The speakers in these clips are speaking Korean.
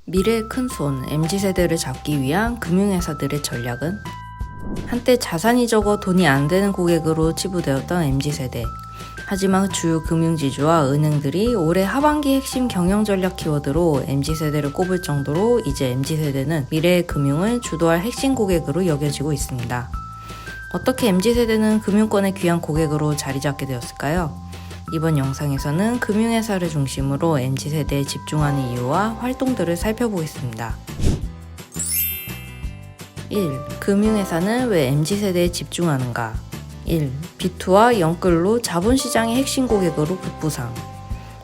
미래의 큰손 MZ세대를 잡기 위한 금융회사들의 전략은? 한때 자산이 적어 돈이 안 되는 고객으로 치부되었던 MZ세대. 하지만 주요 금융지주와 은행들이 올해 하반기 핵심 경영전략 키워드로 MZ세대를 꼽을 정도로 이제 MZ세대는 미래의 금융을 주도할 핵심 고객으로 여겨지고 있습니다. 어떻게 MZ세대는 금융권의 귀한 고객으로 자리 잡게 되었을까요? 이번 영상에서는 금융회사를 중심으로 MZ세대에 집중하는 이유와 활동들을 살펴보겠습니다. 1. 금융회사는 왜 MZ세대에 집중하는가? 1. B2와 영끌로 자본시장의 핵심 고객으로 급부상.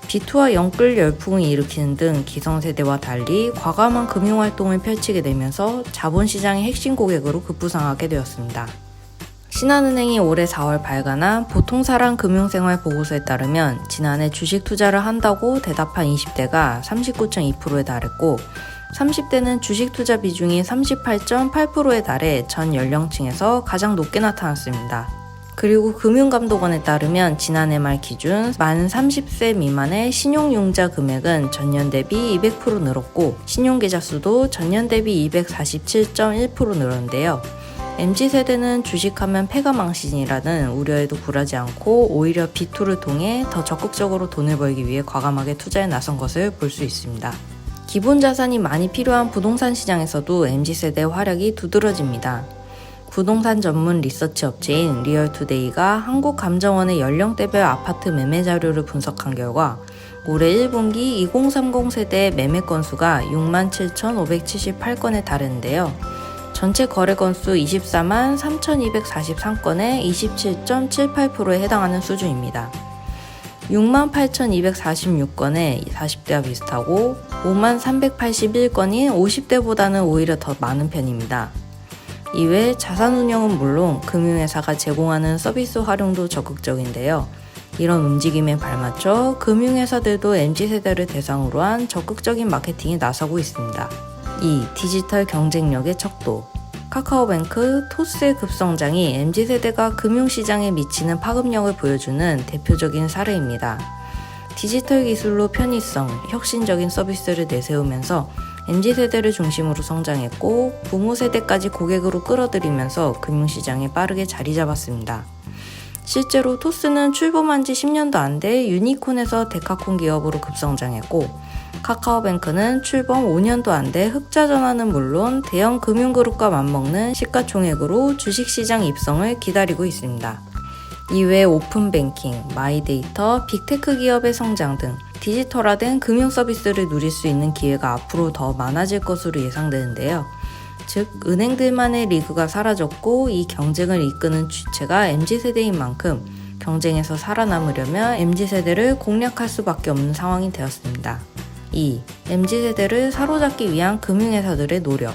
B2와 영끌 열풍을 일으키는 등 기성세대와 달리 과감한 금융활동을 펼치게 되면서 자본시장의 핵심 고객으로 급부상하게 되었습니다. 신한은행이 올해 4월 발간한 보통사람 금융생활 보고서에 따르면 지난해 주식 투자를 한다고 대답한 20대가 39.2%에 달했고 30대는 주식 투자 비중이 38.8%에 달해 전 연령층에서 가장 높게 나타났습니다. 그리고 금융감독원에 따르면 지난해 말 기준 만 30세 미만의 신용융자 금액은 전년 대비 200% 늘었고 신용계좌 수도 전년 대비 247.1% 늘었는데요. MZ세대는 주식하면 패가망신이라는 우려에도 굴하지 않고 오히려 B2를 통해 더 적극적으로 돈을 벌기 위해 과감하게 투자에 나선 것을 볼 수 있습니다. 기본 자산이 많이 필요한 부동산 시장에서도 MZ세대의 활약이 두드러집니다. 부동산 전문 리서치 업체인 리얼투데이가 한국감정원의 연령대별 아파트 매매 자료를 분석한 결과 올해 1분기 2030 세대의 매매 건수가 67,578건에 달했는데요. 전체 거래 건수 24만 3,243건의 27.78%에 해당하는 수준입니다. 6만 8,246건의 40대와 비슷하고 5만 381건인 50대보다는 오히려 더 많은 편입니다. 이외 자산운용은 물론 금융회사가 제공하는 서비스 활용도 적극적인데요. 이런 움직임에 발맞춰 금융회사들도 MZ세대를 대상으로 한 적극적인 마케팅에 나서고 있습니다. 2. 디지털 경쟁력의 척도. 카카오뱅크, 토스의 급성장이 MZ세대가 금융시장에 미치는 파급력을 보여주는 대표적인 사례입니다. 디지털 기술로 편의성, 혁신적인 서비스를 내세우면서 MZ세대를 중심으로 성장했고 부모 세대까지 고객으로 끌어들이면서 금융시장에 빠르게 자리 잡았습니다. 실제로 토스는 출범한 지 10년도 안 돼 유니콘에서 데카콘 기업으로 급성장했고 카카오뱅크는 출범 5년도 안 돼 흑자전환은 물론 대형 금융그룹과 맞먹는 시가총액으로 주식시장 입성을 기다리고 있습니다. 이외에 오픈뱅킹, 마이데이터, 빅테크 기업의 성장 등 디지털화된 금융 서비스를 누릴 수 있는 기회가 앞으로 더 많아질 것으로 예상되는데요. 즉, 은행들만의 리그가 사라졌고 이 경쟁을 이끄는 주체가 MZ세대인 만큼 경쟁에서 살아남으려면 MZ세대를 공략할 수밖에 없는 상황이 되었습니다. 2. MZ세대를 사로잡기 위한 금융회사들의 노력.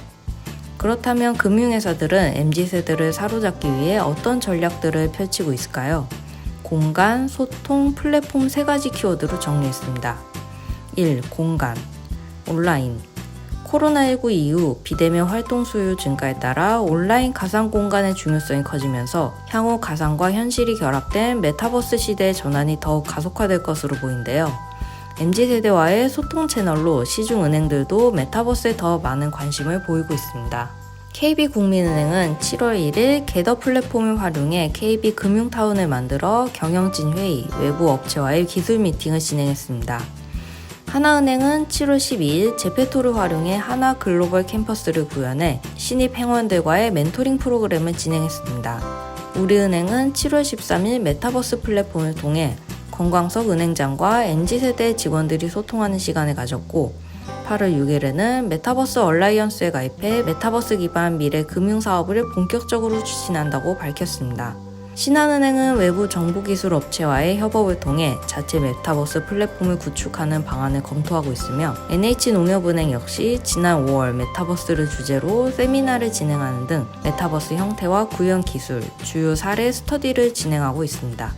그렇다면 금융회사들은 MZ세대를 사로잡기 위해 어떤 전략들을 펼치고 있을까요? 공간, 소통, 플랫폼 3가지 키워드로 정리했습니다. 1. 공간. 온라인. 코로나19 이후 비대면 활동 수요 증가에 따라 온라인 가상 공간의 중요성이 커지면서 향후 가상과 현실이 결합된 메타버스 시대의 전환이 더욱 가속화될 것으로 보이는데요. MZ세대와의 소통 채널로 시중은행들도 메타버스에 더 많은 관심을 보이고 있습니다. KB국민은행은 7월 1일 겟더 플랫폼을 활용해 KB금융타운을 만들어 경영진 회의, 외부 업체와의 기술 미팅을 진행했습니다. 하나은행은 7월 12일 제페토를 활용해 하나 글로벌 캠퍼스를 구현해 신입 행원들과의 멘토링 프로그램을 진행했습니다. 우리은행은 7월 13일 메타버스 플랫폼을 통해 권광석 은행장과 MZ세대 직원들이 소통하는 시간을 가졌고 8월 6일에는 메타버스 얼라이언스에 가입해 메타버스 기반 미래 금융사업을 본격적으로 추진한다고 밝혔습니다. 신한은행은 외부 정보기술 업체와의 협업을 통해 자체 메타버스 플랫폼을 구축하는 방안을 검토하고 있으며 NH농협은행 역시 지난 5월 메타버스를 주제로 세미나를 진행하는 등 메타버스 형태와 구현 기술, 주요 사례 스터디를 진행하고 있습니다.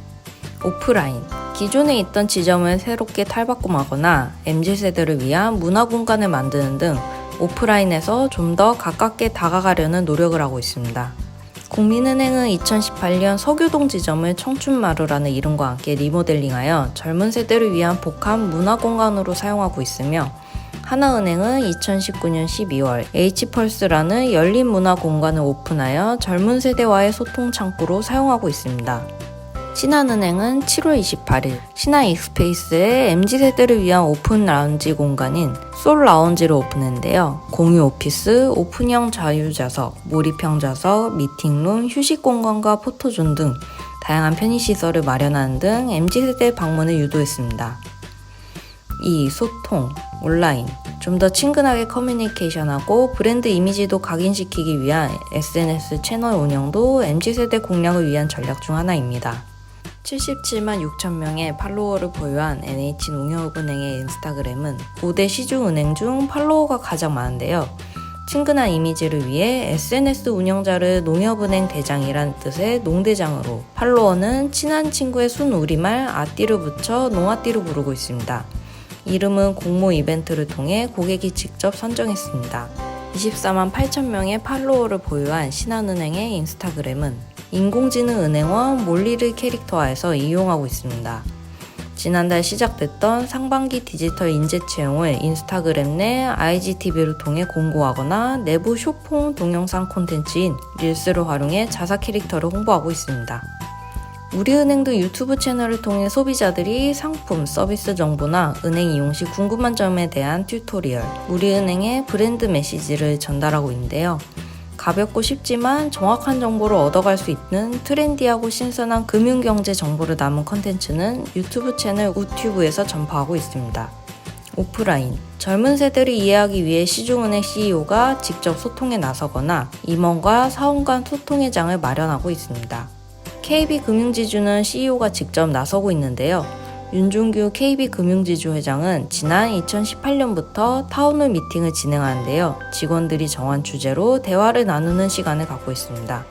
오프라인. 기존에 있던 지점을 새롭게 탈바꿈하거나 MZ세대를 위한 문화공간을 만드는 등 오프라인에서 좀 더 가깝게 다가가려는 노력을 하고 있습니다. 국민은행은 2018년 서교동 지점을 청춘마루라는 이름과 함께 리모델링하여 젊은 세대를 위한 복합 문화공간으로 사용하고 있으며 하나은행은 2019년 12월 H펄스라는 열린 문화 공간을 오픈하여 젊은 세대와의 소통 창구로 사용하고 있습니다. 신한은행은 7월 28일 신한 익스페이스에 MZ세대를 위한 오픈 라운지 공간인 솔 라운지를 오픈했는데요. 공유 오피스, 오픈형 자유좌석, 몰입형 좌석, 미팅룸, 휴식 공간과 포토존 등 다양한 편의시설을 마련하는 등 MZ세대 방문을 유도했습니다. 2. 소통, 온라인. 좀 더 친근하게 커뮤니케이션하고 브랜드 이미지도 각인시키기 위한 SNS 채널 운영도 MZ세대 공략을 위한 전략 중 하나입니다. 77만 6천 명의 팔로워를 보유한 NH농협은행의 인스타그램은 5대 시중은행 중 팔로워가 가장 많은데요. 친근한 이미지를 위해 SNS 운영자를 농협은행 대장이란 뜻의 농대장으로, 팔로워는 친한 친구의 순우리말 아띠를 붙여 농아띠로 부르고 있습니다. 이름은 공모 이벤트를 통해 고객이 직접 선정했습니다. 24만 8천 명의 팔로워를 보유한 신한은행의 인스타그램은 인공지능 은행원 몰리를 캐릭터화해서 이용하고 있습니다. 지난달 시작됐던 상반기 디지털 인재 채용을 인스타그램 내 IGTV를 통해 공고하거나 내부 쇼폼 동영상 콘텐츠인 릴스를 활용해 자사 캐릭터를 홍보하고 있습니다. 우리은행도 유튜브 채널을 통해 소비자들이 상품, 서비스 정보나 은행 이용 시 궁금한 점에 대한 튜토리얼, 우리은행의 브랜드 메시지를 전달하고 있는데요. 가볍고 쉽지만 정확한 정보를 얻어갈 수 있는 트렌디하고 신선한 금융경제 정보를 담은 컨텐츠는 유튜브 채널 우튜브에서 전파하고 있습니다. 오프라인, 젊은 세대를 이해하기 위해 시중은행 CEO가 직접 소통에 나서거나 임원과 사원 간 소통의 장을 마련하고 있습니다. KB금융지주는 CEO가 직접 나서고 있는데요. 윤종규 KB금융지주 회장은 지난 2018년부터 타운홀 미팅을 진행하는데요. 직원들이 정한 주제로 대화를 나누는 시간을 갖고 있습니다.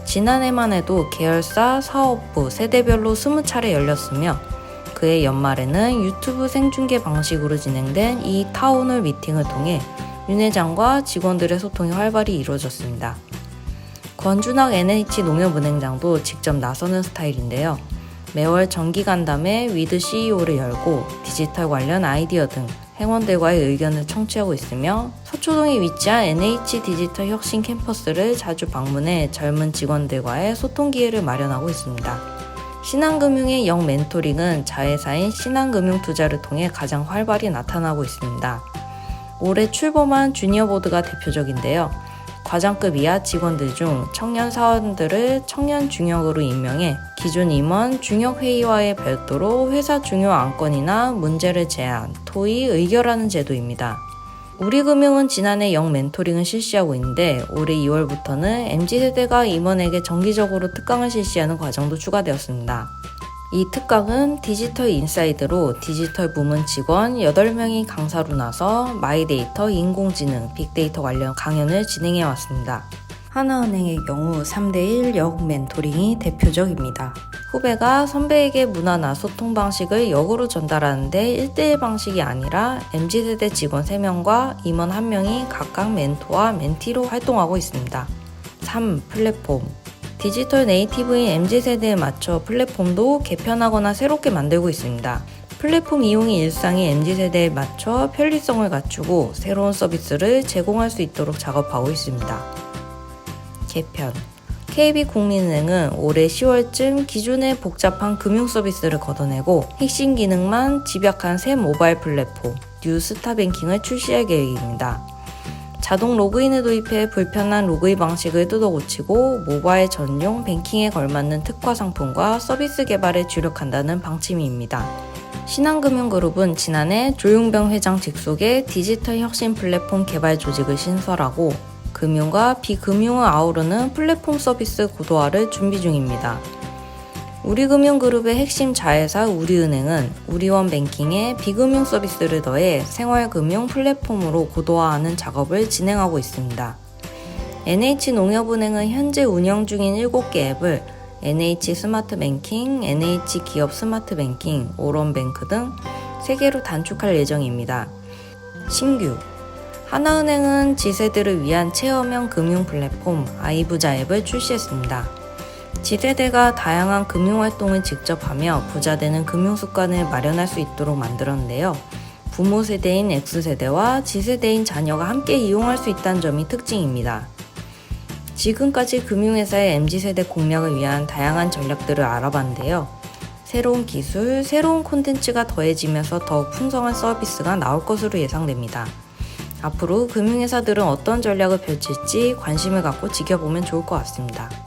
지난해만 해도 계열사, 사업부, 세대별로 20차례 열렸으며 그해 연말에는 유튜브 생중계 방식으로 진행된 이 타운홀 미팅을 통해 윤 회장과 직원들의 소통이 활발히 이루어졌습니다. 권준학 NH농협은행장도 직접 나서는 스타일인데요. 매월 정기간담회 위드 CEO를 열고 디지털 관련 아이디어 등 행원들과의 의견을 청취하고 있으며 서초동에 위치한 NH 디지털 혁신 캠퍼스를 자주 방문해 젊은 직원들과의 소통 기회를 마련하고 있습니다. 신한금융의 영 멘토링은 자회사인 신한금융투자를 통해 가장 활발히 나타나고 있습니다. 올해 출범한 주니어 보드가 대표적인데요. 과장급 이하 직원들 중 청년 사원들을 청년 중역으로 임명해 기존 임원 중역회의와의 별도로 회사 중요 안건이나 문제를 제안, 토의, 의결하는 제도입니다. 우리금융은 지난해 영 멘토링을 실시하고 있는데 올해 2월부터는 MZ세대가 임원에게 정기적으로 특강을 실시하는 과정도 추가되었습니다. 이 특강은 디지털 인사이드로 디지털 부문 직원 8명이 강사로 나서 마이데이터, 인공지능, 빅데이터 관련 강연을 진행해 왔습니다. 하나은행의 경우 3대1 역 멘토링이 대표적입니다. 후배가 선배에게 문화나 소통 방식을 역으로 전달하는데 1대1 방식이 아니라 MZ세대 직원 3명과 임원 1명이 각각 멘토와 멘티로 활동하고 있습니다. 3. 플랫폼. 디지털 네이티브인 MZ세대에 맞춰 플랫폼도 개편하거나 새롭게 만들고 있습니다. 플랫폼 이용이 일상인 MZ세대에 맞춰 편리성을 갖추고 새로운 서비스를 제공할 수 있도록 작업하고 있습니다. 개편. KB국민은행은 올해 10월쯤 기존의 복잡한 금융 서비스를 걷어내고 핵심 기능만 집약한 새 모바일 플랫폼 뉴스타뱅킹을 출시할 계획입니다. 자동 로그인을 도입해 불편한 로그인 방식을 뜯어고치고 모바일 전용 뱅킹에 걸맞는 특화 상품과 서비스 개발에 주력한다는 방침입니다. 신한금융그룹은 지난해 조용병 회장 직속의 디지털 혁신 플랫폼 개발 조직을 신설하고 금융과 비금융을 아우르는 플랫폼 서비스 고도화를 준비 중입니다. 우리금융그룹의 핵심 자회사 우리은행은 우리원 뱅킹에 비금융 서비스를 더해 생활금융 플랫폼으로 고도화하는 작업을 진행하고 있습니다. NH농협은행은 현재 운영 중인 7개 앱을 NH스마트뱅킹, NH기업 스마트뱅킹, 오런뱅크 등 3개로 단축할 예정입니다. 신규 하나은행은 지세대를 위한 체험형 금융 플랫폼 아이부자 앱을 출시했습니다. 지세대가 다양한 금융활동을 직접 하며 부자되는 금융습관을 마련할 수 있도록 만들었는데요. 부모 세대인 X세대와 G세대인 자녀가 함께 이용할 수 있다는 점이 특징입니다. 지금까지 금융회사의 MZ세대 공략을 위한 다양한 전략들을 알아봤는데요. 새로운 기술, 새로운 콘텐츠가 더해지면서 더욱 풍성한 서비스가 나올 것으로 예상됩니다. 앞으로 금융회사들은 어떤 전략을 펼칠지 관심을 갖고 지켜보면 좋을 것 같습니다.